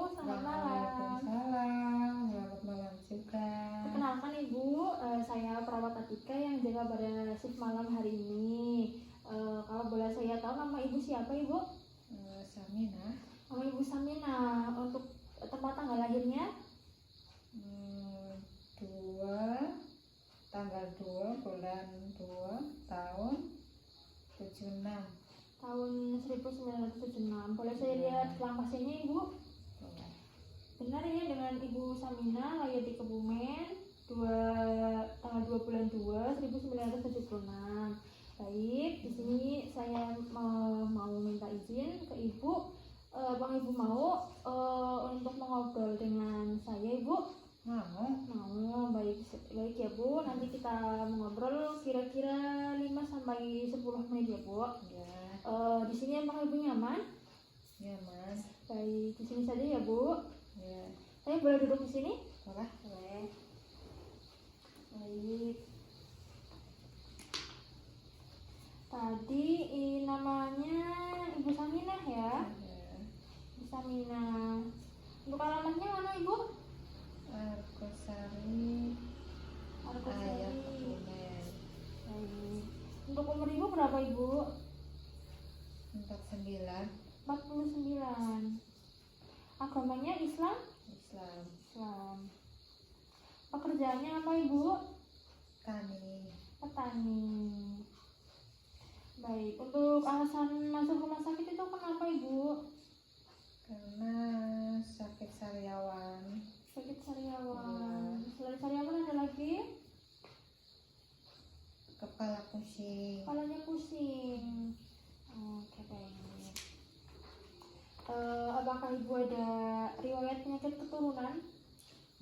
selamat malam. Waalaikumsalam, selamat malam juga. Perkenalkan Ibu, saya perawat Atika yang jaga pada shift malam hari ini. Kalau boleh saya tahu nama Ibu siapa Ibu? Samina. Nama Ibu Samina. Untuk tempat tanggal lahirnya? tanggal 2 bulan 2 tahun 76. Tahun 1976. Boleh saya lihat gelang pasiennya Ibu? Benar ya, dengan Ibu Samina lahir di Kebumen tanggal 2 bulan 2 1976. Baik, di sini saya mau minta izin ke Ibu. Bang Ibu mau untuk mengobrol dengan saya Ibu? Mau. Baik ya Bu, nanti kita mengobrol kira-kira 5-10 menit ya Bu. Ya. Di sini Bang Ibu nyaman? Nyaman. Baik, di sini saja ya Bu. Ya. Saya boleh duduk di sini? Boleh. Baik. Tadi namanya Ibu Saminah ya? Ya. Ibu Saminah. Untuk alamatnya mana Ibu? Argosari. Ayah Kebumen. Baik. Untuk umur Ibu berapa Ibu? 49. 49. Agamanya Islam? Islam. Islam. Pekerjaannya apa Ibu? Tani. Petani. Baik. Untuk alasan masuk rumah sakit itu kenapa Ibu? Karena sakit sariawan. Sakit sariawan. Selain sariawan ada lagi? Kepala pusing. Kepalanya pusing. Oke, baik. Apakah Ibu ada riwayat penyakit keturunan?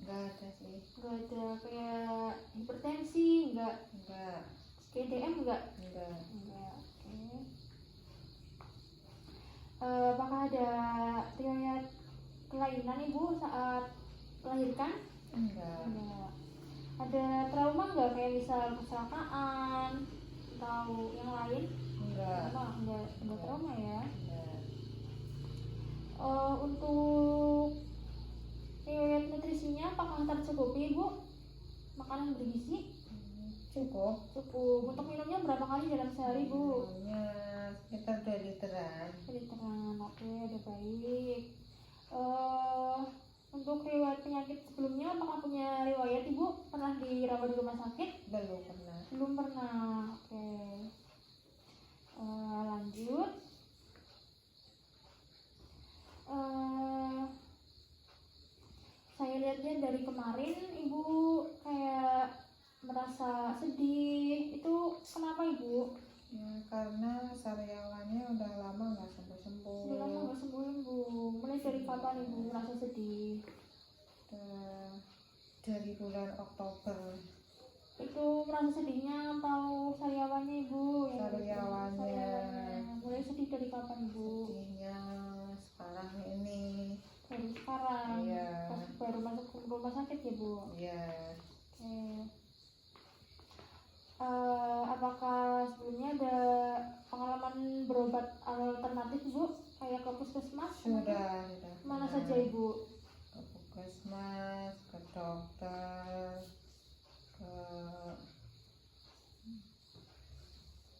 Enggak ada sih. Enggak ada, kayak hipertensi, enggak? Enggak. KDM enggak? Enggak. Enggak. Oke. Apakah ada riwayat kelainan Ibu saat melahirkan? Enggak. Enggak. Ada trauma enggak, kayak misal kecelakaan atau yang lain? Enggak. Enggak trauma ya. Enggak. Untuk riwayat nutrisinya apakah tercukupi Ibu? Makanan bergizi? Cukup. Cukup. Untuk minumnya berapa kali dalam sehari Bu? Minumnya sekitar 2 literan. Literan. Oke, udah baik. Untuk riwayat penyakit sebelumnya apakah punya riwayat Ibu? Pernah dirawat di rumah sakit? Belum pernah. Belum pernah. Oke. Lanjut. Saya lihat-lihat dari kemarin Ibu kayak merasa sedih. Itu kenapa Ibu? Ya, karena sariawannya udah lama nggak sembuh-sembuh. Sudah lama nggak sembuh-sembuh. Mulai dari kapan Ibu merasa sedih? Dari bulan Oktober. Itu merasa sedihnya atau sariawannya Ibu? Sariawannya. Mulai sedih dari kapan Ibu? Sedihnya sekarang ini. Baru sekarang. Iya. Pas baru masuk ke rumah sakit ya Bu? Ya. Oke. Apakah sebelumnya ada pengalaman berobat alternatif Bu? Kayak ke puskesmas? Sudah. Mana saja Ibu? Ke puskesmas, ke dokter,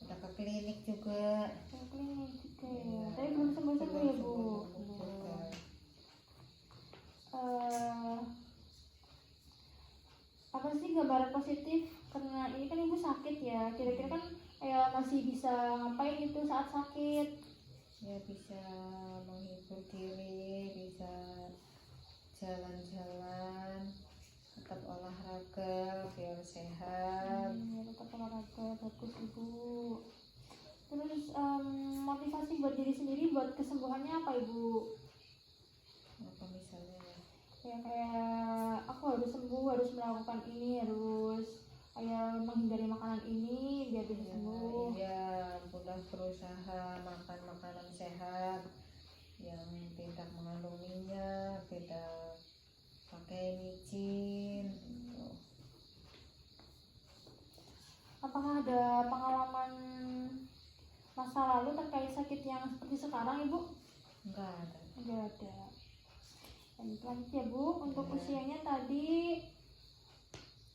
udah ke klinik juga. Ke klinik juga ya. Iya. Tapi belum sembuh-sembuh ya Bu? Sembuh juga. Apa sih gambaran positif karena ini kan Ibu sakit ya, kira-kira kan masih bisa ngapain itu saat sakit? Ya bisa menghibur diri, bisa jalan-jalan, tetap olahraga biar sehat. Ya, tetap olahraga, bagus Ibu. Terus motivasi buat diri sendiri buat kesembuhannya apa Ibu? Apa misalnya? Ya kayak aku harus sembuh, harus melakukan ini, harus kayak menghindari makanan ini biar bisa sembuh. Iya, udah berusaha makan makanan sehat yang tidak mengandung minyak, tidak pakai micin. Gitu. Apakah ada pengalaman masa lalu terkait sakit yang seperti sekarang Ibu? Enggak ada. Enggak ada. Baik, lanjut ya Bu. Untuk Ya. usianya tadi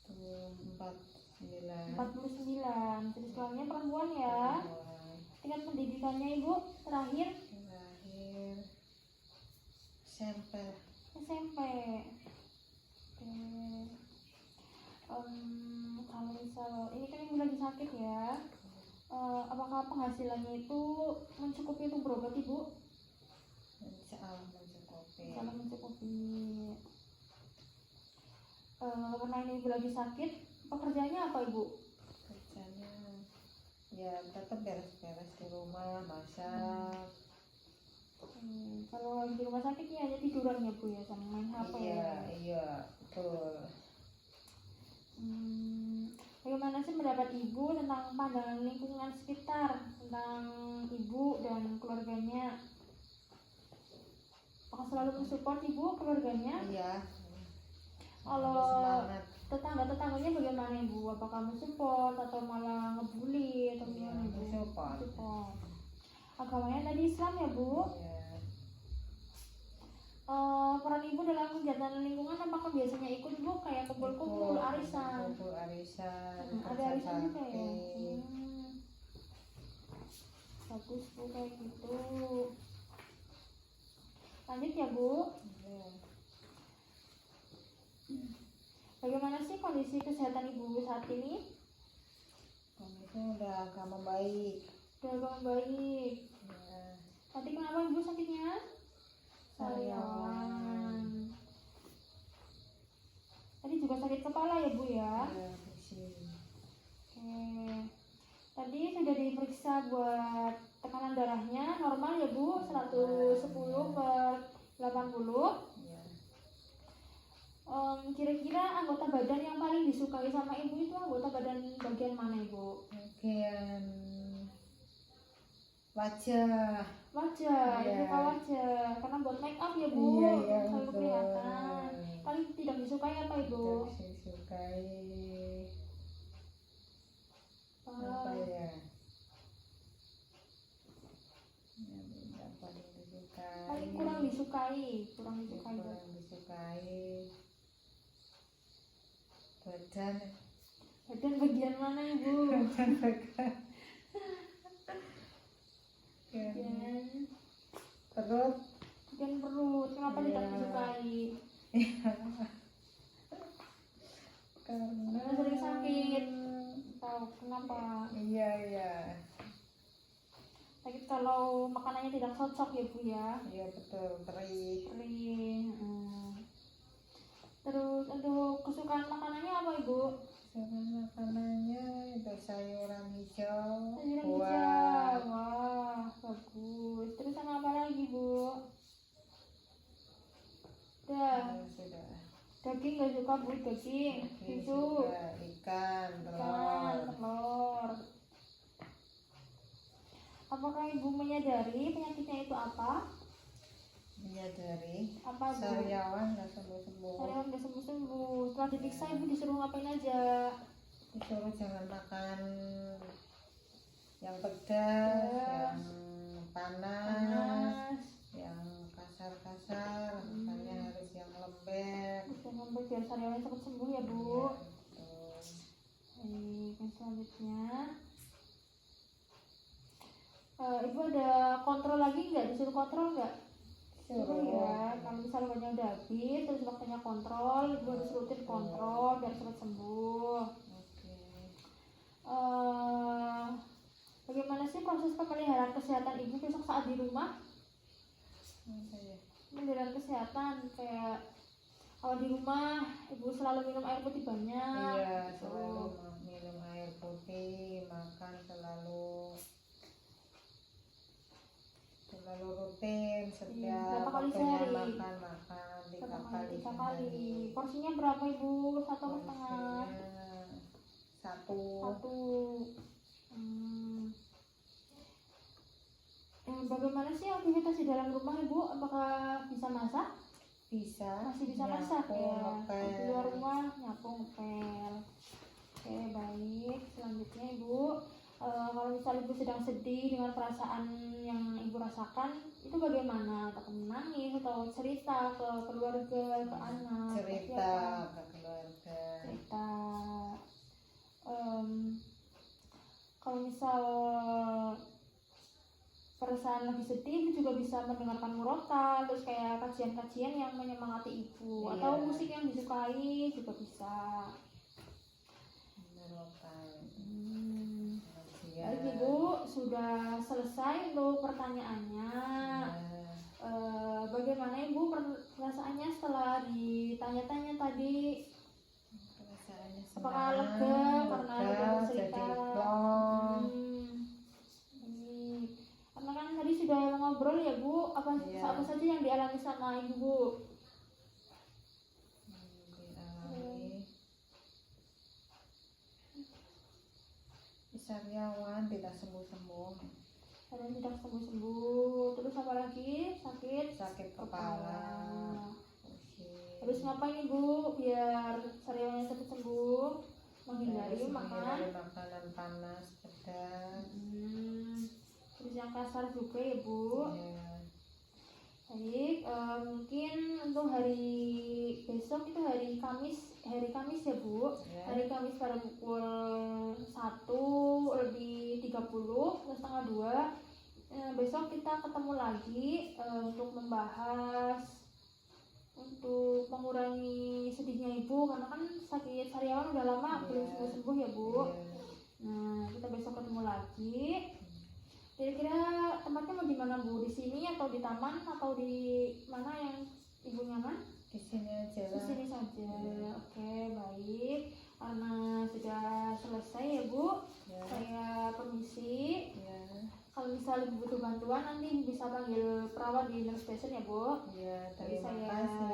49. 49. Jenis kelaminnya perempuan ya. Perempuan. Tingkat pendidikannya Ibu terakhir Terakhir SMP. SMP. Oke. Kalau misal ini kan Ibu lagi sakit ya, apakah penghasilannya itu mencukupi untuk berobat Ibu? Insya Allah mencukupi. Kalau mencukupi. Karena ini Ibu lagi sakit, pekerjaannya apa Ibu? Kerjanya ya tetap beres-beres di rumah, masak. Kalau lagi di rumah sakit ya hanya tiduran ya Bu ya, sama main HP. Iya betul. Bagaimana sih pendapat Ibu tentang pandangan lingkungan sekitar tentang Ibu dan keluarganya? Apakah selalu mensupport Ibu keluarganya? Iya. Kalau Semangat. tetangga-tetangganya bagaimana Ibu? Apakah mensupport atau malah ngebully atau Iya, gimana Ibu? mensupport. Mensupport. Agamanya tadi Islam ya Bu? Iya. Peran Ibu dalam kegiatan lingkungan apakah biasanya ikut Ibu kayak kumpul-kumpul, arisan? Kumpul arisan. Ada arisan juga ya? bakti. Bagus Bu kayak gitu. Lanjut ya Bu. Iya. Bagaimana sih kondisi kesehatan Ibu saat ini? Kondisinya udah agak membaik. Udah agak baik. Ya. Tadi kenapa Ibu sakitnya? Sariawan. Tadi juga sakit kepala ya Bu ya? Ya, pusing. Oke. Tadi sudah diperiksa buat tekanan darahnya normal ya Bu, 110/80. Ya. Kira-kira anggota badan yang paling disukai sama Ibu itu anggota badan bagian mana Ibu? Bagian wajah. Wajah, Iya. suka wajah. Karena buat make up ya Bu, Iya, selalu betul. kelihatan. Paling tidak disukai apa Ibu? Tidak disukai. Apa Eh, ya? Yang tidak paling disukai. paling kurang disukai, kurang disukai. Bu. Kurang disukai. Badan. Badan bagian mana Ibu? Bagian Perut. bagian perut. Kenapa tidak Iya. disukai? Karena Sering sakit. Tahu kenapa? Iya. Sakit kalau makanannya tidak cocok ya Bu ya. Iya betul, perih. Perih. Terus untuk kesukaan makanannya apa Ibu? Sama makanannya itu sayuran hijau, Sayuran buah. hijau. Wah, bagus. Terus sama apa lagi Bu? Udah. Sudah. Daging nggak suka Bu, daging. Susu. Juga ikan, Ikan, telur. telur. Apakah Ibu menyadari penyakitnya itu apa? Menyadari Apa Bu? sariawan nggak sembuh-sembuh. Sariawan nggak sembuh-sembuh. Setelah diperiksa Ibu disuruh ngapain aja? Disuruh jangan makan yang pedas, Pedas. yang panas, Panas. yang kasar-kasar, makannya harus yang lembek. Jangan biar sariawan cepat sembuh ya Bu. Iya, betul. Baik, yang selanjutnya Ibu ada kontrol lagi nggak? Disuruh kontrol nggak? Suruh ya. Kalau misalnya obatnya udah habis, terus waktunya kontrol, Ibu harus rutin kontrol biar cepat sembuh. Oke. Bagaimana sih proses pemeliharaan kesehatan Ibu besok saat di rumah? Apa ya? Pemeliharaan kesehatan kayak kalau di rumah Ibu selalu minum air putih banyak. Iya, gitu. selalu minum air putih, makan selalu rutin setiap Berapa kali waktunya sehari? makan tiga kali Kali. Porsinya berapa Ibu? 1 atau setengah? Porsinya satu. 1. Bagaimana sih aktivitas di dalam rumah Ibu? Apakah bisa masak? Masih bisa masak nyapu, ya. ngepel. Di luar rumah nyapu ngepel. Oke baik. Selanjutnya Ibu, kalau misalnya Ibu sedang sedih dengan perasaan yang Ibu rasakan, itu bagaimana? Atau menangis atau cerita ke keluarga, ke anak, Cerita siapa? ke keluarga. Cerita. Kalau misal perasaan lagi sedih, ibu juga bisa mendengarkan murotal, terus kayak kajian-kajian yang menyemangati ibu, Iya. atau musik yang disukai juga bisa. Merupakan Baik ibu, sudah selesai untuk pertanyaannya. Bagaimana ibu perasaannya setelah ditanya-tanya tadi? perasaannya senang, Apakah lega karena sudah bercerita? jadi plong. Baik. Karena kan tadi sudah ngobrol ya bu, apa Iya. apa saja yang dialami sama ibu bu? Dialami Sariawan tidak sembuh-sembuh, Kadang tidak sembuh-sembuh, terus apa lagi? sakit kepala, Terus ngapain ibu biar sariawannya cepat sembuh? Menghindari makan. makanan panas, pedas. Terus yang kasar juga ya bu. Iya. Baik, mungkin untuk hari besok itu hari Kamis ya bu. Ya. Hari Kamis pada pukul 1:30 terus setengah 2. Besok kita ketemu lagi untuk membahas untuk mengurangi sedihnya ibu, karena kan sakit sariawan udah lama Iya. belum sembuh-sembuh ya bu. Iya. Nah, kita besok ketemu lagi. Kira-kira tempatnya mau di mana bu? Di sini atau di taman atau di mana yang ibu nyaman? Di sini aja Di lah. sini saja. Iya. Oke, baik. Karena sudah selesai ya bu, Ya. saya permisi. Ya. Kalau misalnya ibu butuh bantuan nanti ibu bisa panggil perawat di nurse station ya bu. Ya, Jadi terima saya kasih.